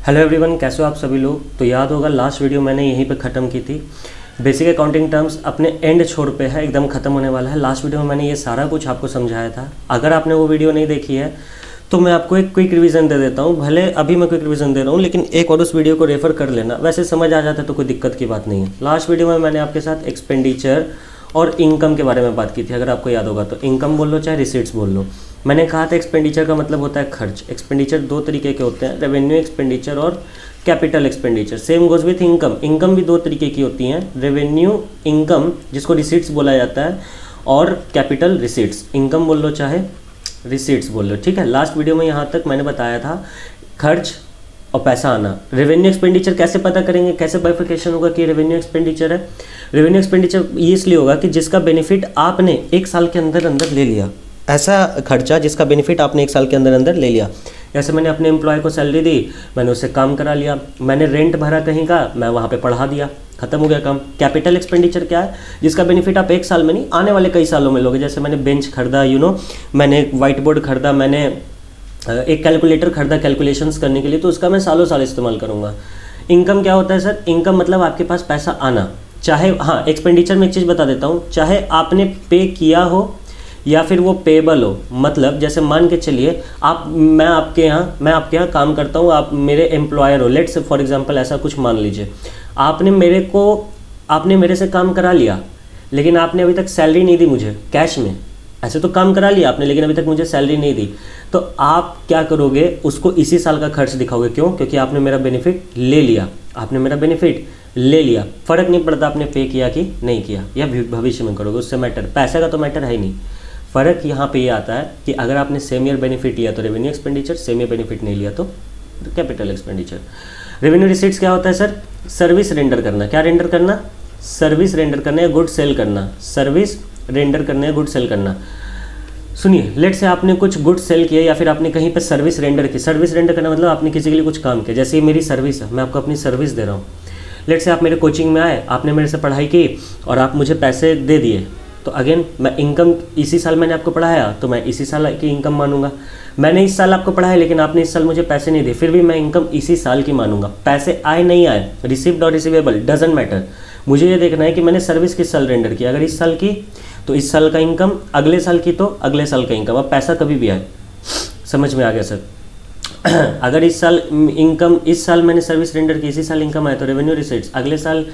Hello everyone, कैसे हो आप सभी लोग। तो याद होगा लास्ट वीडियो मैंने यहीं पे ख़त्म की थी। बेसिक अकाउंटिंग टर्म्स अपने एंड छोर पे है, एकदम ख़त्म होने वाला है। लास्ट वीडियो में मैंने ये सारा कुछ आपको समझाया था। अगर आपने वो वीडियो नहीं देखी है तो मैं आपको एक क्विक रिवीजन दे देता हूँ। भले अभी मैं क्विक रिवीजन दे रहा हूँ, लेकिन एक और उस वीडियो को रेफ़र कर लेना, वैसे समझ आ जाता है तो कोई दिक्कत की बात नहीं है। लास्ट वीडियो में मैंने आपके साथ एक्सपेंडिचर और इनकम के बारे में बात की थी। अगर आपको याद होगा तो इनकम बोल लो चाहे रिसीट्स बोल लो। मैंने कहा था एक्सपेंडिचर का मतलब होता है खर्च। एक्सपेंडिचर दो तरीके के होते हैं, रेवेन्यू एक्सपेंडिचर और capital expenditure. Same goes with income. Income भी दो तरीके की होती हैं, रेवेन्यू इनकम जिसको रिसीट्स बोला जाता है, और कैपिटल रिसीट्स। इनकम बोल लो चाहे रिसीट्स बोल लो, ठीक है। लास्ट वीडियो में यहाँ तक मैंने बताया था खर्च और पैसा आना। रेवेन्यू एक्सपेंडिचर कैसे पता करेंगे, कैसे बाइफिकेशन होगा कि रेवेन्यू एक्सपेंडिचर है। रेवेन्यू एक्सपेंडिचर ये इसलिए होगा कि जिसका बेनिफिट आपने एक साल के अंदर अंदर ले लिया, ऐसा खर्चा जिसका बेनिफिट आपने एक साल के अंदर अंदर ले लिया। जैसे मैंने अपने एम्प्लॉय को सैलरी दी, मैंने उससे काम करा लिया, मैंने रेंट भरा कहीं का, मैं वहाँ पे पढ़ा दिया, खत्म हो गया काम। कैपिटल एक्सपेंडिचर क्या है, जिसका बेनिफिट आप एक साल में नहीं, आने वाले कई सालों में लोगे। जैसे मैंने बेंच खरीदा, मैंने एक वाइट बोर्ड खरीदा, मैंने एक कैलकुलेटर खरीदा कैलकुलेशंस करने के लिए, तो उसका मैं सालों साल इस्तेमाल करूँगा। इनकम क्या होता है सर, इनकम मतलब आपके पास पैसा आना, चाहे हाँ एक्सपेंडिचर में एक चीज़ बता देता हूँ, चाहे आपने पे किया हो या फिर वो पेबल हो। मतलब जैसे मान के चलिए मैं आपके यहाँ काम करता हूँ, आप मेरे एम्प्लॉयर हो, लेट्स फॉर एग्जांपल ऐसा कुछ मान लीजिए। आपने मेरे से काम करा लिया, लेकिन आपने अभी तक सैलरी नहीं दी मुझे कैश में। ऐसे तो काम करा लिया आपने, लेकिन अभी तक मुझे सैलरी नहीं दी, तो आप क्या करोगे, उसको इसी साल का खर्च दिखाओगे। क्यों? क्योंकि आपने मेरा बेनिफिट ले लिया, फ़र्क नहीं पड़ता आपने पे किया कि नहीं किया, या भविष्य में करोगे, उससे मैटर, पैसे का तो मैटर है ही नहीं। फ़र्क यहाँ पे ये आता है कि अगर आपने सेम ईयर बेनिफिट लिया तो revenue expenditure, same year benefit नहीं लिया तो कैपिटल एक्सपेंडिचर। रेवेन्यू रिसीट्स क्या होता है सर, सर्विस रेंडर करना। क्या रेंडर करना? सर्विस रेंडर करना या गुड सेल करना। सर्विस रेंडर करना या गुड सेल करना। सुनिए, लेट से आपने कुछ गुड सेल किया या फिर आपने कहीं पे सर्विस रेंडर की। सर्विस रेंडर करना मतलब आपने किसी के लिए कुछ काम किया। जैसे ये मेरी सर्विस है, मैं आपको अपनी सर्विस दे रहा हूँ। लेट से आप मेरे कोचिंग में आए, आपने मेरे से पढ़ाई की और आप मुझे पैसे दे दिए, तो अगेन मैं इनकम, इसी साल मैंने आपको पढ़ाया तो मैं इसी साल की इनकम मानूंगा। मैंने इस साल आपको पढ़ाया लेकिन आपने इस साल मुझे पैसे नहीं दिए, फिर भी मैं इनकम इसी साल की मानूंगा। पैसे आए नहीं आए, रिसीव्ड और रिसीवेबल डजंट मैटर, मुझे ये देखना है कि मैंने सर्विस किस साल रेंडर की। अगर इस साल की तो इस साल का इनकम, अगले साल की तो अगले साल का इनकम। अब पैसा कभी भी आए, समझ में आ गया सर। अगर इस साल इनकम, इस साल मैंने सर्विस रेंडर की, इसी साल इनकम आए तो रेवेन्यू रिसीट्स। अगले साल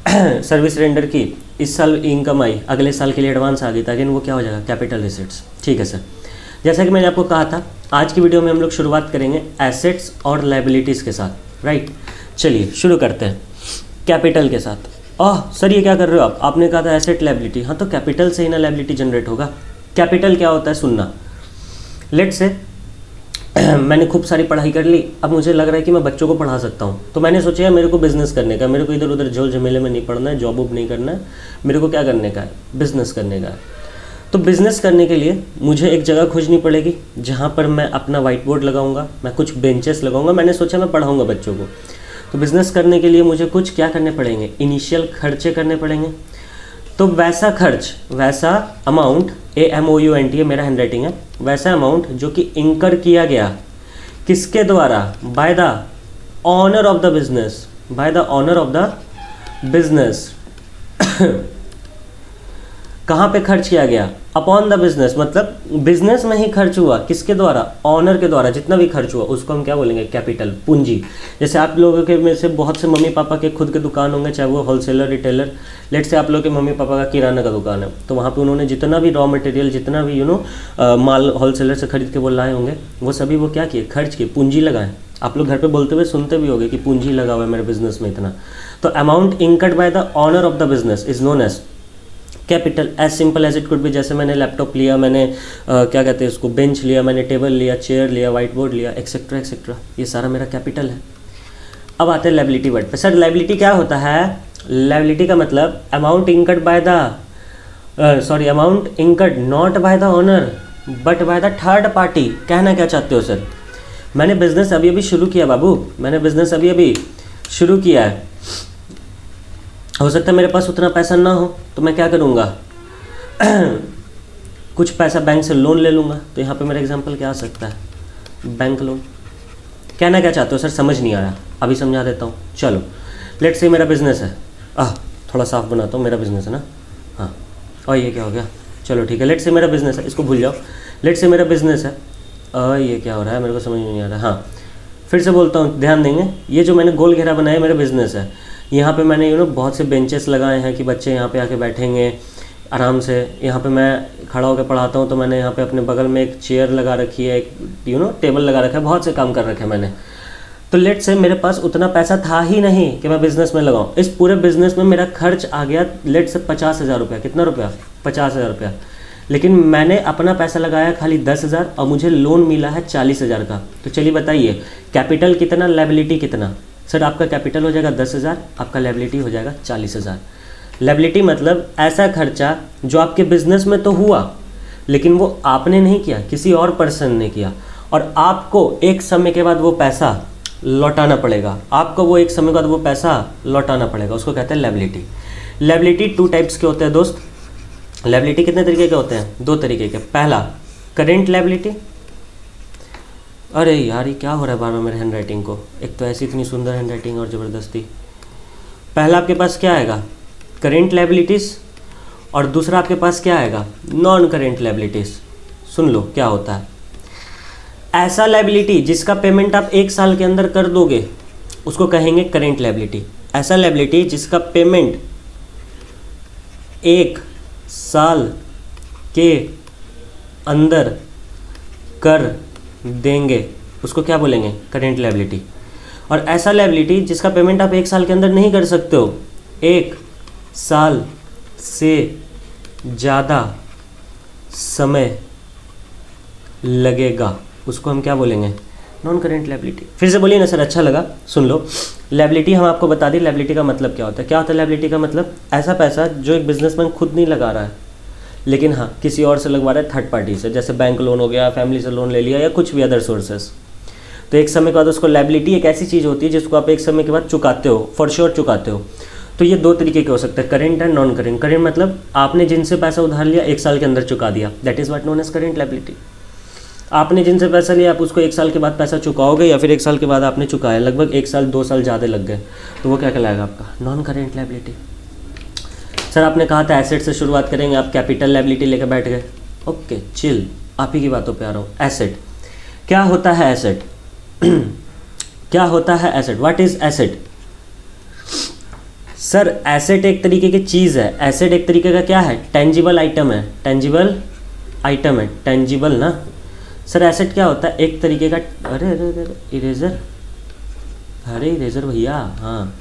सर्विस रेंडर की, इस साल इनकम आई, अगले साल के लिए एडवांस आ गई, तो अगेन वो क्या हो जाएगा, कैपिटल रिसीट्स। ठीक है सर, जैसा कि मैंने आपको कहा था आज की वीडियो में हम लोग शुरुआत करेंगे एसेट्स और लायबिलिटीज़ के साथ, राइट। चलिए शुरू करते हैं कैपिटल के साथ। सर ये क्या कर रहे हो आप, आपने कहा था एसेट लायबिलिटी, हाँ तो कैपिटल से ही ना लायबिलिटी जनरेट होगा। कैपिटल क्या होता है सुनना। लेट से मैंने खूब सारी पढ़ाई कर ली, अब मुझे लग रहा है कि मैं बच्चों को पढ़ा सकता हूँ, तो मैंने सोचा यार मेरे को बिज़नेस करने का, मेरे को इधर उधर झोल झमेले में नहीं पड़ना है, जॉब वॉब नहीं करना है, मेरे को क्या करने का है, बिज़नेस करने का है। तो बिज़नेस करने के लिए मुझे एक जगह खोजनी पड़ेगी जहाँ पर मैं अपना वाइट बोर्ड लगाऊंगा, मैं कुछ बेंचेस लगाऊंगा। मैंने सोचा मैं पढ़ाऊँगा बच्चों को, तो बिज़नेस करने के लिए मुझे कुछ क्या करने पड़ेंगे, इनिशियल खर्चे करने पड़ेंगे। तो वैसा खर्च, वैसा अमाउंट, AMOUNT है मेरा हैंड राइटिंग है, वैसा अमाउंट जो कि इंकर किया गया किसके द्वारा, by the owner of the business, by the owner of the business. कहाँ पे खर्च किया गया, अपॉन द बिजनेस, मतलब बिजनेस में ही खर्च हुआ, किसके द्वारा, ऑनर के द्वारा। जितना भी खर्च हुआ उसको हम क्या बोलेंगे, कैपिटल, पूंजी। जैसे आप लोगों के में से बहुत से मम्मी पापा के खुद के दुकान होंगे, चाहे वो होलसेलर रिटेलर। लेट से आप लोगों के मम्मी पापा का किराना का दुकान है, तो वहाँ पे उन्होंने जितना भी रॉ मटेरियल, जितना भी माल होलसेलर से खरीद के वो लाए होंगे, वो सभी वो क्या किए, खर्च किए, पूंजी लगाए। आप लोग घर पे बोलते हुए सुनते भी होंगे कि पूंजी लगा हुआ है मेरे बिजनेस में इतना। तो amount incurred by the owner of the business is known as capital, as simple as it could be. जैसे मैंने लैपटॉप लिया, मैंने क्या कहते हैं उसको, बेंच लिया, मैंने टेबल लिया, चेयर लिया, वाइट बोर्ड लिया, एक्सेट्रा एक्सेट्रा, ये सारा मेरा कैपिटल है। अब आते हैं लायबिलिटी वर्ड पे। सर लायबिलिटी क्या होता है, लायबिलिटी का मतलब amount incurred by the, amount incurred not by the owner but by the third party. कहना क्या चाहते हो सर, मैंने बिजनेस अभी अभी शुरू किया बाबू, मैंने बिजनेस अभी अभी शुरू किया है, हो सकता है मेरे पास उतना पैसा ना हो, तो मैं क्या करूँगा, कुछ पैसा बैंक से लोन ले लूँगा। तो यहाँ पे मेरा एग्जांपल क्या आ सकता है, बैंक लोन। कहना क्या चाहते हो सर, समझ नहीं आया, अभी समझा देता हूँ। चलो लेट्स से मेरा बिजनेस है, थोड़ा साफ बनाता हूँ, मेरा बिजनेस है ना, हाँ, और ये क्या हो गया, चलो ठीक है, लेट्स से मेरा बिजनेस है, इसको भूल जाओ, लेट्स से मेरा बिजनेस है, ये क्या हो रहा है मेरे को समझ में नहीं आ रहा। हाँ, फिर से बोलता हूँ, ध्यान देंगे, ये जो मैंने गोल घेरा बनाया मेरा बिजनेस है, यहाँ पे मैंने बहुत से बेंचेस लगाए हैं कि बच्चे यहाँ पे आके बैठेंगे आराम से। यहाँ पे मैं खड़ा होकर पढ़ाता हूँ तो मैंने यहाँ पे अपने बगल में एक चेयर लगा रखी है, एक टेबल लगा रखा है, बहुत से काम कर रखे हैं मैंने। तो लेट से मेरे पास उतना पैसा था ही नहीं कि मैं बिज़नेस में लगाऊँ। इस पूरे बिज़नेस में मेरा खर्च आ गया लेट से 50,000 रुपया। कितना रुपया? 50,000 रुपया। लेकिन मैंने अपना पैसा लगाया खाली 10,000 और मुझे लोन मिला है 40,000 का। तो चलिए बताइए, कैपिटल कितना, लायबिलिटी कितना? सर आपका कैपिटल हो जाएगा 10,000, आपका लायबिलिटी हो जाएगा 40,000। लायबिलिटी मतलब ऐसा खर्चा जो आपके बिजनेस में तो हुआ लेकिन वो आपने नहीं किया, किसी और पर्सन ने किया, और आपको एक समय के बाद वो पैसा लौटाना पड़ेगा। आपको वो एक समय के बाद वो पैसा लौटाना पड़ेगा, उसको कहते हैं लायबिलिटी। लायबिलिटी 2 टाइप्स के होते हैं दोस्त। लायबिलिटी कितने तरीके के होते हैं? 2 तरीके के। पहला करेंट लायबिलिटी। अरे यार ये क्या हो रहा है बार बार मेरे हैंड राइटिंग को, एक तो ऐसी इतनी सुंदर हैंड राइटिंग और ज़बरदस्ती। पहला आपके पास क्या आएगा? करेंट लायबिलिटीज़, और दूसरा आपके पास क्या आएगा? Non current liabilities. सुन लो क्या होता है। ऐसा लायबिलिटी जिसका पेमेंट आप 1 साल के अंदर कर दोगे उसको कहेंगे करेंट लायबिलिटी। ऐसा लायबिलिटी जिसका पेमेंट 1 साल के अंदर कर देंगे उसको क्या बोलेंगे? Current liability. और ऐसा लायबिलिटी जिसका पेमेंट आप 1 साल के अंदर नहीं कर सकते हो, 1 साल से ज़्यादा समय लगेगा, उसको हम क्या बोलेंगे? Non current liability. फिर से बोलिए ना सर, अच्छा लगा, सुन लो। लायबिलिटी हम आपको बता दी, लायबिलिटी का मतलब क्या होता है। क्या होता है लायबिलिटी का मतलब? ऐसा पैसा जो एक बिजनेसमैन खुद नहीं लगा रहा है लेकिन हाँ किसी और से लगवा रहा है, थर्ड पार्टी से, जैसे बैंक लोन हो गया, फैमिली से लोन ले लिया या कुछ भी अदर सोर्सेस। तो एक समय के बाद उसको लायबिलिटी एक ऐसी चीज़ होती है जिसको आप एक समय के बाद चुकाते हो, फॉर श्योर चुकाते हो। तो ये 2 तरीके के हो सकते हैं, current and non current. Current मतलब आपने जिनसे पैसा उधार लिया 1 साल के अंदर चुका दिया, that is what known as current liability. आपने जिनसे पैसा लिया आप उसको 1 साल के बाद पैसा चुकाओगे या फिर 1 साल के बाद आपने चुकाया, लगभग 1 साल 2 साल ज़्यादा लग गए, तो वो क्या कहलाएगा? आपका नॉन करेंट लायबिलिटी। सर आपने कहा था एसेट से शुरुआत करेंगे, आप कैपिटल लायबिलिटी लेकर बैठ गए। ओके चिल, आप ही की बातों पे आ रहा हूँ। एसेट क्या होता है? एसेट क्या होता है? Asset, what is asset? Sir asset एक तरीके की चीज़ है। एसेट एक तरीके का क्या है? टेंजिबल आइटम है। टेंजिबल आइटम है, टेंजिबल ना। सर एसेट क्या होता है? एक तरीके का, अरे अरे अरे इरेजर, अरे इरेजर भैया, हाँ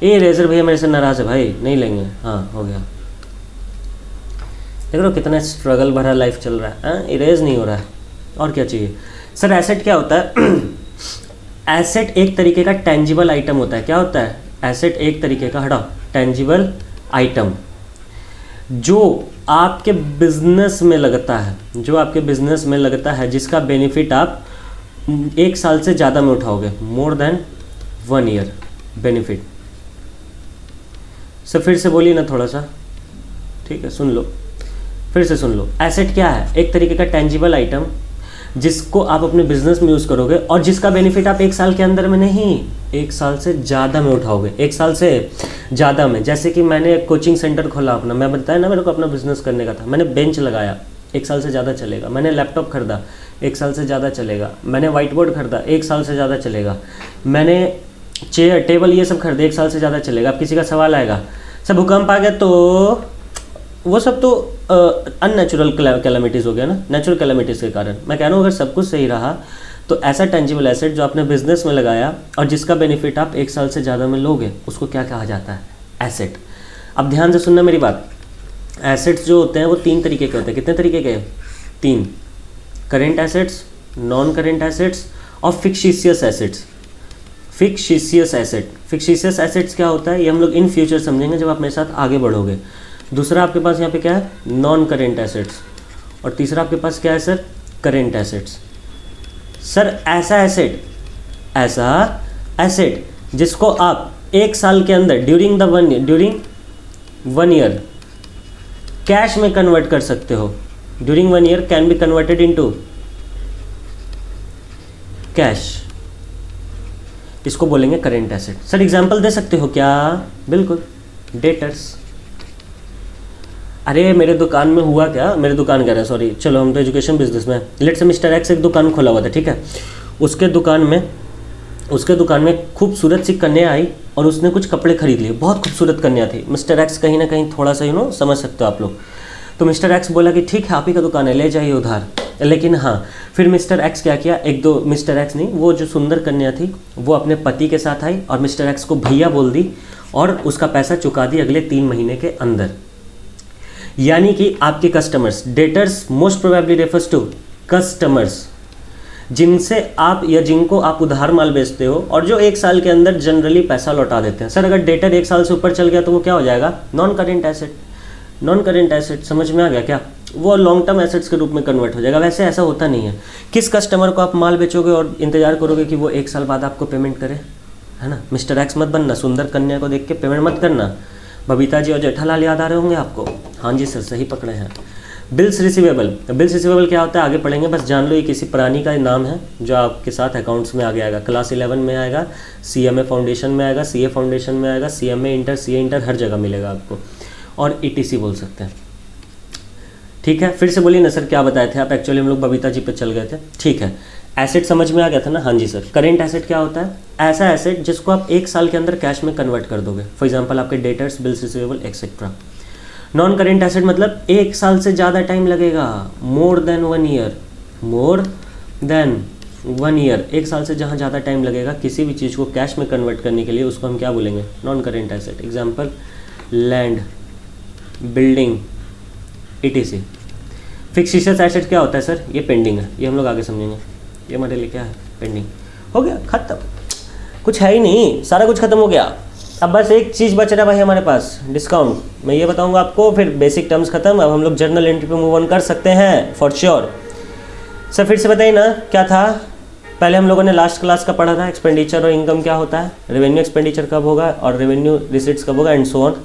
ये इरेजर भैया मेरे से नाराज़ है भाई, नहीं लेंगे। हाँ हो गया, देख लो कितना स्ट्रगल भरा लाइफ चल रहा है। हाँ इरेज नहीं हो रहा है, और क्या चाहिए? सर एसेट क्या होता है? एसेट एक तरीके का टेंजिबल आइटम होता है। क्या होता है? एसेट एक तरीके का, हटाओ, टेंजिबल आइटम जो आपके बिजनेस में लगता है, जो आपके बिजनेस में लगता है, जिसका बेनिफिट आप 1 साल से ज़्यादा में उठाओगे, more than 1 year benefit. Sir फिर से बोलिए ना थोड़ा सा, ठीक है सुन लो, फिर से सुन लो। एसेट क्या है? एक तरीके का टेंजिबल आइटम जिसको आप अपने बिजनेस में यूज़ करोगे और जिसका बेनिफिट आप 1 साल के अंदर में नहीं, 1 साल से ज़्यादा में उठाओगे, 1 साल से ज़्यादा में। जैसे कि मैंने एक कोचिंग सेंटर खोला अपना, मैं बताया ना मेरे को अपना बिजनेस करने का था। मैंने बेंच लगाया, 1 साल से ज़्यादा चलेगा। मैंने लैपटॉप खरीदा, 1 साल से ज़्यादा चलेगा। मैंने वाइट बोर्ड खरीदा, 1 साल से ज़्यादा चलेगा। मैंने चेयर टेबल ये सब खरीदे, 1 साल से ज़्यादा चलेगा। अब किसी का सवाल आएगा, सर भूकंप आ गया तो वो सब तो अननेचुरल कैलामिटीज़ हो गया ना, नेचुरल कैलामिटीज़ के कारण। मैं कह रहा हूँ अगर सब कुछ सही रहा तो ऐसा टेंजिबल एसेट जो आपने बिजनेस में लगाया और जिसका बेनिफिट आप 1 साल से ज़्यादा में लोगे, उसको क्या कहा जाता है? एसेट। अब ध्यान से सुनना मेरी बात। एसेट्स जो होते हैं वो 3 तरीके के होते हैं। कितने तरीके के? 3। Current assets, non current assets और फिक्शिशियस एसेट्स। फिक्शिशियस एसेट, फिक्शिशियस एसेट्स क्या होता है ये हम लोग इन फ्यूचर समझेंगे जब आप मेरे साथ आगे बढ़ोगे। दूसरा आपके पास यहाँ पे क्या है? Non current assets. और तीसरा आपके पास क्या है सर? Current assets. सर ऐसा एसेट जिसको आप 1 साल के अंदर ड्यूरिंग 1 ईयर कैश में कन्वर्ट कर सकते हो। During 1 year can be converted into cash, इसको बोलेंगे करेंट एसेट। सर एग्जांपल दे सकते हो क्या? बिल्कुल, डेटर्स। अरे मेरे दुकान में हुआ क्या, मेरे दुकान कह रहे हैं सॉरी, चलो हम तो एजुकेशन बिजनेस में, लेट से मिस्टर एक्स एक दुकान खोला हुआ था, ठीक है। उसके दुकान में खूबसूरत सी कन्या आई और उसने कुछ कपड़े खरीद लिए, बहुत खूबसूरत कन्या थी। मिस्टर एक्स कहीं ना कहीं थोड़ा सा समझ सकते हो आप लोग। तो मिस्टर एक्स बोला कि ठीक है आप ही का दुकान है, ले जाइए उधार। लेकिन हाँ, फिर मिस्टर एक्स क्या किया, मिस्टर एक्स नहीं, वो जो सुंदर कन्या थी वो अपने पति के साथ आई और मिस्टर एक्स को भैया बोल दी और उसका पैसा चुका दी अगले 3 महीने के अंदर। यानी कि आपके customers, debtors most probably refers to customers, जिनसे आप या जिनको आप उधार माल बेचते हो और जो 1 साल के अंदर जनरली पैसा लौटा देते हैं। सर अगर डेटर 1 साल से ऊपर चल गया तो वो क्या हो जाएगा? Non current asset. Non current asset समझ में आ गया क्या? वो लॉन्ग टर्म एसेट्स के रूप में कन्वर्ट हो जाएगा। वैसे ऐसा होता नहीं है। किस कस्टमर को आप माल बेचोगे और इंतजार करोगे कि वो 1 साल बाद आपको पेमेंट करे, है ना? मिस्टर एक्स मत बनना, सुंदर कन्या को देख के पेमेंट मत करना। बबीता जी और जेठालाल याद आ रहे होंगे आपको? हाँ जी सर, सही पकड़े हैं। बिल्स रिसीवेबल, बिल्स रिसीवेबल क्या होता है आगे पढ़ेंगे, बस जान लो ये किसी प्राणी का नाम है जो आपके साथ अकाउंट्स में आगे आएगा। क्लास 11 में आएगा, CMA फाउंडेशन में आएगा, CA फाउंडेशन में आएगा, CMA इंटर, CA इंटर, हर जगह मिलेगा आपको। और ETC बोल सकते हैं, ठीक है। फिर से बोलिए ना सर क्या बताए थे आप? एक्चुअली हम लोग बबीता जी पे चल गए थे, ठीक है। एसेट समझ में आ गया था ना? हाँ जी सर। करेंट एसेट क्या होता है? ऐसा एसेट जिसको आप 1 साल के अंदर कैश में कन्वर्ट कर दोगे। फॉर एग्जांपल आपके debtors, bills receivable etcetera. Non current asset मतलब 1 साल से ज़्यादा टाइम लगेगा, मोर देन 1 ईयर, मोर देन 1 ईयर। 1 साल से जहाँ ज़्यादा टाइम लगेगा किसी भी चीज़ को कैश में कन्वर्ट करने के लिए, उसको हम क्या बोलेंगे? Non current asset. Example land, building, ETC। Fix asset क्या होता है सर? ये पेंडिंग है, ये हम लोग आगे समझेंगे। ये हमारे लिए क्या है? पेंडिंग। हो गया, खत्म, कुछ है ही नहीं, सारा कुछ खत्म हो गया। अब बस एक चीज़ बच रहा है भाई हमारे पास, डिस्काउंट। मैं ये बताऊंगा आपको, फिर बेसिक टर्म्स खत्म। अब हम लोग जर्नल एंट्री पे मूव ऑन कर सकते हैं फॉर श्योर। सर फिर से बताइए ना क्या था? पहले हम लोगों ने लास्ट क्लास का पढ़ा था, एक्सपेंडिचर और इनकम क्या होता है, रेवेन्यू एक्सपेंडिचर कब होगा और रेवेन्यू रिसिट्स कब होगा, एंड सो ऑन।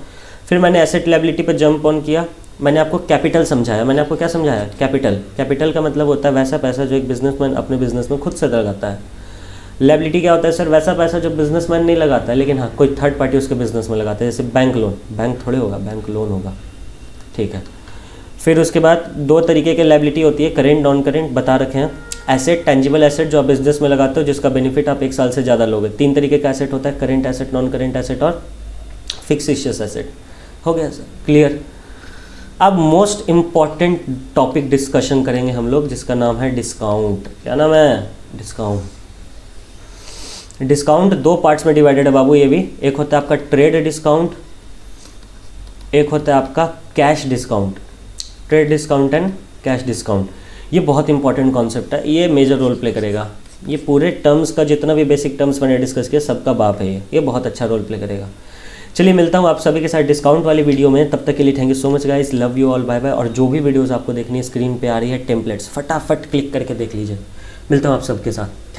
फिर मैंने एसेट लायबिलिटी पे जंप ऑन किया, मैंने आपको कैपिटल समझाया। मैंने आपको क्या समझाया? कैपिटल। कैपिटल का मतलब होता है वैसा पैसा जो एक बिजनेसमैन अपने बिजनेस में खुद से लगाता है। लायबिलिटी क्या होता है सर? वैसा पैसा जो बिजनेसमैन नहीं लगाता है, लेकिन हाँ कोई थर्ड पार्टी उसके बिजनेस में लगाता है, जैसे बैंक लोन। बैंक थोड़े होगा, बैंक लोन होगा, ठीक है। फिर उसके बाद 2 तरीके के लायबिलिटी होती है, करेंट, नॉन करेंट, बता रखे हैं। एसेट, टेंजिबल एसेट जो आप बिजनेस में लगाते हो, जिसका बेनिफिट आप 1 साल से ज़्यादा लोगे। 3 तरीके का एसेट होता है, current asset, non current asset और फिक्सिशियस एसेट। हो गया सर, क्लियर। अब मोस्ट इम्पॉर्टेंट टॉपिक डिस्कशन करेंगे हम लोग, जिसका नाम है डिस्काउंट। क्या नाम है? डिस्काउंट। डिस्काउंट 2 पार्ट्स में डिवाइडेड है बाबू, ये भी। एक होता है आपका ट्रेड डिस्काउंट, एक होता है आपका cash discount. Trade discount and cash discount, ये बहुत इंपॉर्टेंट कॉन्सेप्ट है, ये मेजर रोल प्ले करेगा। ये पूरे टर्म्स का जितना भी बेसिक टर्म्स मैंने डिस्कस किया, सबका बाप है ये बहुत अच्छा रोल प्ले करेगा। चलिए मिलता हूँ आप सभी के साथ डिस्काउंट वाली वीडियो में, तब तक के लिए thank you so much guys, love you all, bye bye. और जो भी वीडियोस आपको देखनी है स्क्रीन पे आ रही है टेम्पलेट्स, फटाफट क्लिक करके देख लीजिए। मिलता हूँ आप सबके साथ, थैंक